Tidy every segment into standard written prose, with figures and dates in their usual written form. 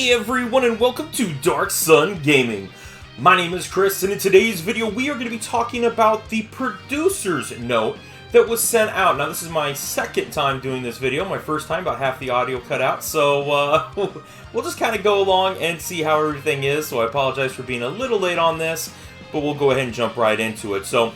Hey everyone, and welcome to Darkson Gaming. My name is Chris, and in today's video we are going to be talking about the producer's note that was sent out. Now this is my second time doing this video, my first time, about half the audio cut out, so we'll just kind of go along and see how everything is. So I apologize for being a little late on this, but we'll go ahead and jump right into it. So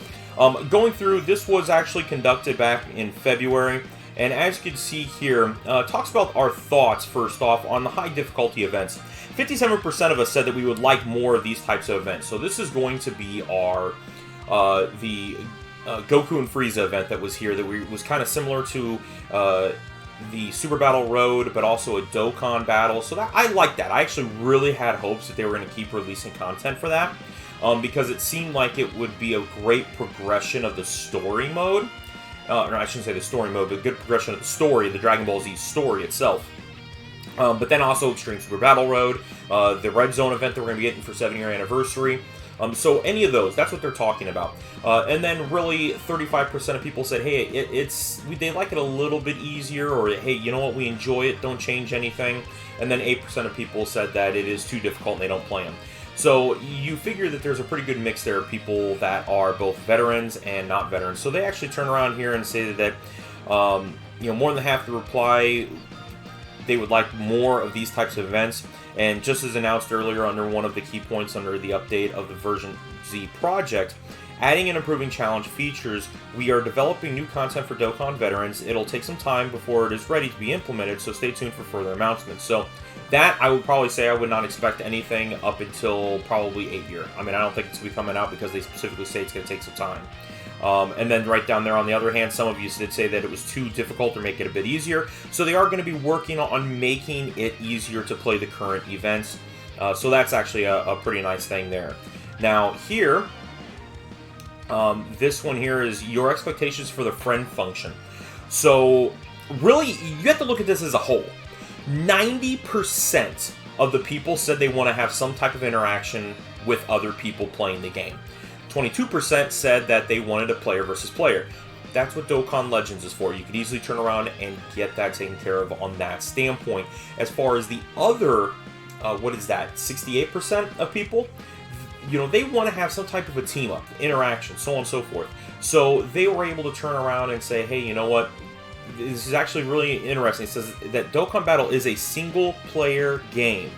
going through, this was actually conducted back in February. And as you can see here, talks about our thoughts, first off, on the high difficulty events. 57% of us said that we would like more of these types of events. So this is going to be our, the Goku and Frieza event that was here, that was kind of similar to the Super Battle Road, but also a Dokkan Battle. So that, I like that. I actually really had hopes that they were going to keep releasing content for that, because it seemed like it would be a great progression of the story mode. Or I shouldn't say the story mode, but good progression of the story, the Dragon Ball Z story itself. But then also Extreme Super Battle Road, the Red Zone event that we're going to be getting for 7-year anniversary. So any of those, that's what they're talking about. And then really 35% of people said, hey, they like it a little bit easier, or hey, you know what, we enjoy it, don't change anything. And then 8% of people said that it is too difficult and they don't play them. So you figure that there's a pretty good mix there of people that are both veterans and not veterans. So they actually turn around here and say that, you know, more than half the reply, they would like more of these types of events. And just as announced earlier under one of the key points under the update of the version Z project, adding and improving challenge features, we are developing new content for Dokkan veterans. It'll take some time before it is ready to be implemented, so stay tuned for further announcements. So that, I would probably say I would not expect anything up until probably 8-year. I mean, I don't think it's going to be coming out because they specifically say it's going to take some time. And then right down there on the other hand, some of you did say that it was too difficult or make it a bit easier. So they are going to be working on making it easier to play the current events. So that's actually a pretty nice thing there. Now here, this one here is your expectations for the friend function. So really, you have to look at this as a whole. 90% of the people said they want to have some type of interaction with other people playing the game. 22% said that they wanted a player versus player. That's what Dokkan Legends is for. You could easily turn around and get that taken care of on that standpoint. As far as the other, what is that, 68% of people, you know, they want to have some type of a team up, interaction, so on and so forth. So they were able to turn around and say, hey, you know what? This is actually really interesting. It says that Dokkan Battle is a single-player game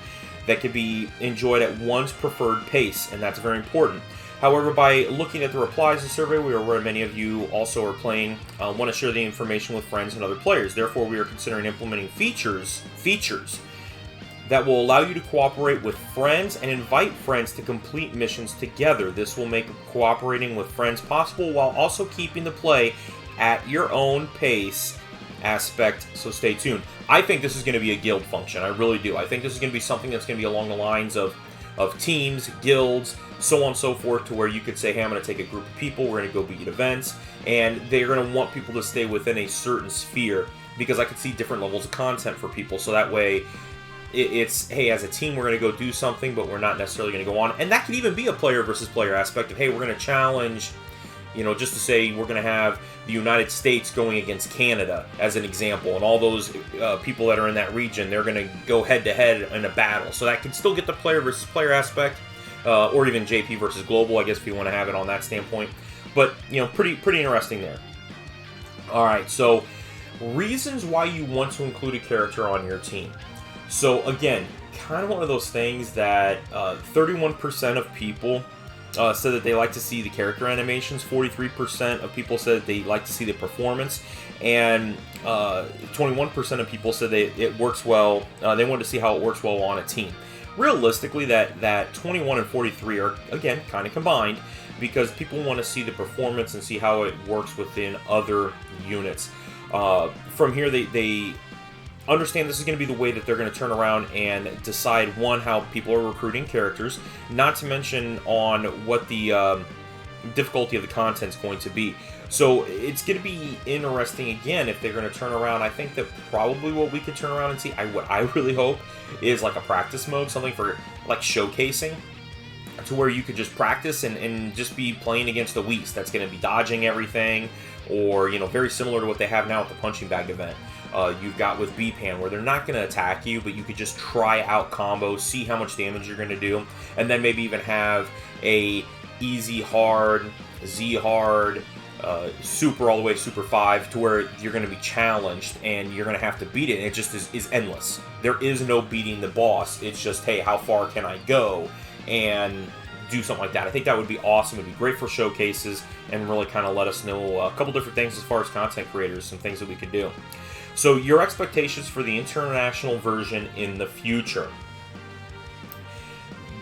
that can be enjoyed at one's preferred pace, and that's very important. However, by looking at the replies to the survey, we are aware many of you also are playing, want to share the information with friends and other players. Therefore, we are considering implementing features that will allow you to cooperate with friends and invite friends to complete missions together. This will make cooperating with friends possible while also keeping the play at your own pace aspect, so stay tuned. I think this is going to be a guild function. I really do. I think this is going to be something that's going to be along the lines of teams, guilds, so on and so forth, to where you could say, hey, I'm going to take a group of people, we're going to go beat events, and they're going to want people to stay within a certain sphere, because I could see different levels of content for people, so that way it's, hey, as a team, we're going to go do something, but we're not necessarily going to go on. And that could even be a player versus player aspect of, hey, we're going to challenge, you know, just to say we're going to have the United States going against Canada, as an example, and all those people that are in that region, they're going to go head-to-head in a battle. So that can still get the player versus player aspect, or even JP versus Global, I guess, if you want to have it on that standpoint. But, you know, pretty interesting there. All right, so reasons why you want to include a character on your team. So, again, kind of one of those things that 31% of people said that they like to see the character animations, 43% of people said that they like to see the performance, and 21% of people said it works well, they want to see how it works well on a team. Realistically, that 21 and 43 are, again, kind of combined, because people want to see the performance and see how it works within other units. From here, they understand this is going to be the way that they're going to turn around and decide, one, how people are recruiting characters, not to mention on what the difficulty of the content is going to be. So it's going to be interesting, again, if they're going to turn around. I think that probably what we could turn around and see, what I really hope, is like a practice mode, something for like showcasing, to where you could just practice and just be playing against the Whis that's going to be dodging everything, or, you know, very similar to what they have now with the punching bag event. You've got with B-Pan, where they're not going to attack you, but you could just try out combos, see how much damage you're going to do, and then maybe even have a easy hard, Z hard, super all the way super 5, to where you're going to be challenged and you're going to have to beat it, and it just is endless. There is no beating the boss. It's just, hey, how far can I go? And do something like that. I think that would be awesome. It would be great for showcases and really kind of let us know a couple different things as far as content creators, some things that we could do. So your expectations for the international version in the future.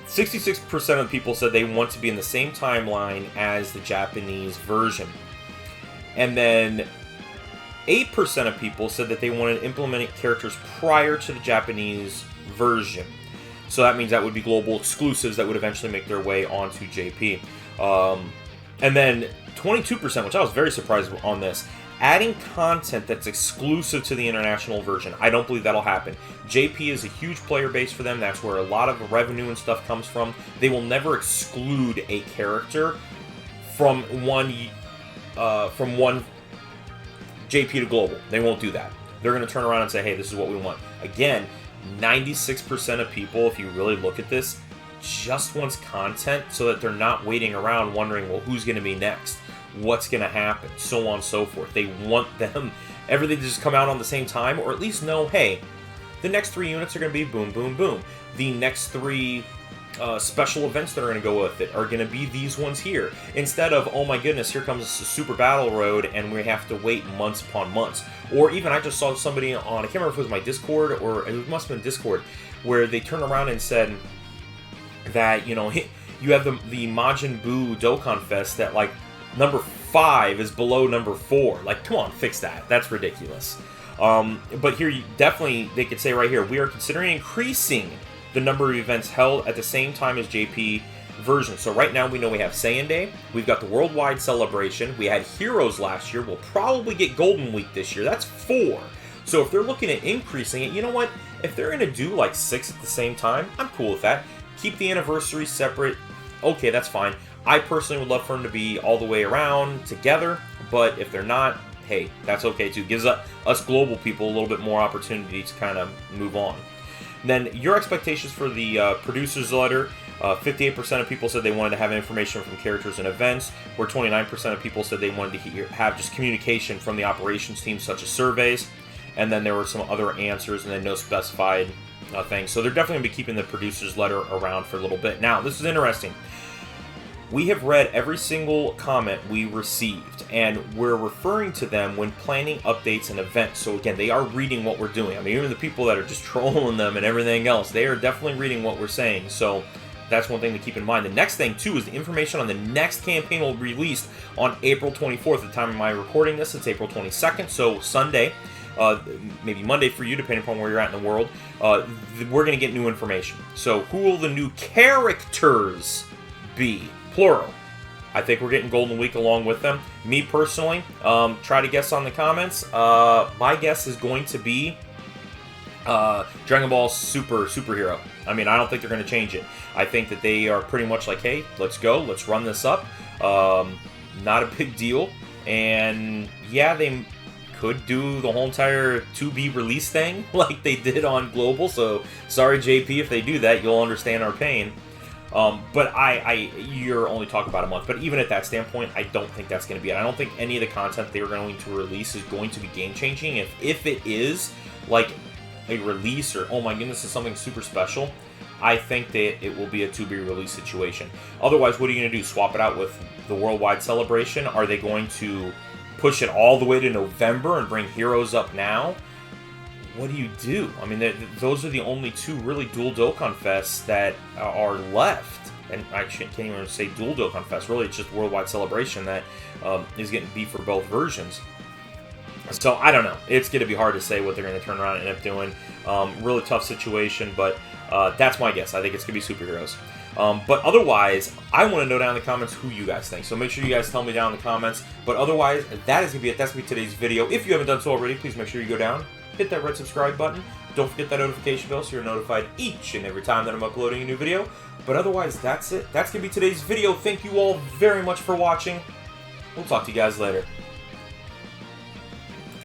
66% of people said they want to be in the same timeline as the Japanese version. And then 8% of people said that they wanted implemented characters prior to the Japanese version. So that means that would be global exclusives that would eventually make their way onto JP. And then 22%, which I was very surprised on this, adding content that's exclusive to the international version. I don't believe that'll happen. JP is a huge player base for them. That's where a lot of revenue and stuff comes from. They will never exclude a character from one JP to global. They won't do that. They're going to turn around and say, hey, this is what we want. Again, 96% of people, if you really look at this, just wants content so that they're not waiting around wondering, well, who's going to be next? What's going to happen? So on and so forth. They want them, everything to just come out on the same time, or at least know, hey, the next 3 units are going to be boom, boom, boom. The next 3 special events that are going to go with it are going to be these ones here. Instead of, oh my goodness, here comes a Super Battle Road, and we have to wait months upon months. Or even, I just saw somebody on, I can't remember if it was my Discord, or it must have been Discord, where they turned around and said that, you know, you have the Majin Buu Dokkan Fest that, like, number 5 is below number 4. Like, come on, fix that. That's ridiculous. But here, definitely, they could say right here, we are considering increasing the number of events held at the same time as JP version. So right now, we know we have Saiyan Day. We've got the Worldwide Celebration. We had Heroes last year. We'll probably get Golden Week this year. That's 4. So if they're looking at increasing it, you know what? If they're going to do like 6 at the same time, I'm cool with that. Keep the anniversary separate. Okay, that's fine. I personally would love for them to be all the way around together, but if they're not, hey, that's okay too. Gives us global people a little bit more opportunity to kind of move on. And then your expectations for the producer's letter. 58% of people said they wanted to have information from characters and events, where 29% of people said they wanted to have just communication from the operations team, such as surveys. And then there were some other answers, and then no specified things. So they're definitely going to be keeping the producer's letter around for a little bit. Now, this is interesting. We have read every single comment we received, and we're referring to them when planning updates and events. So again, they are reading what we're doing. I mean, even the people that are just trolling them and everything else, they are definitely reading what we're saying. So that's one thing to keep in mind. The next thing, too, is the information on the next campaign will be released on April 24th. At the time of my recording this, it's April 22nd, so Sunday. Maybe Monday for you, depending upon where you're at in the world. We're going to get new information. So who will the new characters be? Plural. I think we're getting Golden Week along with them. Me personally, try to guess on the comments. My guess is going to be Dragon Ball Superhero. I mean, I don't think they're going to change it. I think that they are pretty much like, hey, let's go, let's run this up. Not a big deal. And yeah, they could do the whole entire to-be release thing like they did on Global. So sorry, JP, if they do that, you'll understand our pain. But you're only talking about a month. But even at that standpoint, I don't think that's going to be it. I don't think any of the content they're going to release is going to be game-changing. If it is, like, a release or, oh my goodness, is something super special, I think that it will be a to-be-released situation. Otherwise, what are you going to do? Swap it out with the Worldwide Celebration? Are they going to push it all the way to November and bring Heroes up now? What do you do? I mean, those are the only 2 really dual Dokkan Fests that are left. And I can't even say dual Dokkan Fest. Really, it's just Worldwide Celebration that is getting beat for both versions. So, I don't know. It's going to be hard to say what they're going to turn around and end up doing. Really tough situation, but that's my guess. I think it's going to be superheroes. But otherwise, I want to know down in the comments who you guys think. So make sure you guys tell me down in the comments. But otherwise, that is going to be it. That's going to be today's video. If you haven't done so already, please make sure you go down, hit that red subscribe button. Don't forget that notification bell so you're notified each and every time that I'm uploading a new video. But otherwise, that's it. That's going to be today's video. Thank you all very much for watching. We'll talk to you guys later.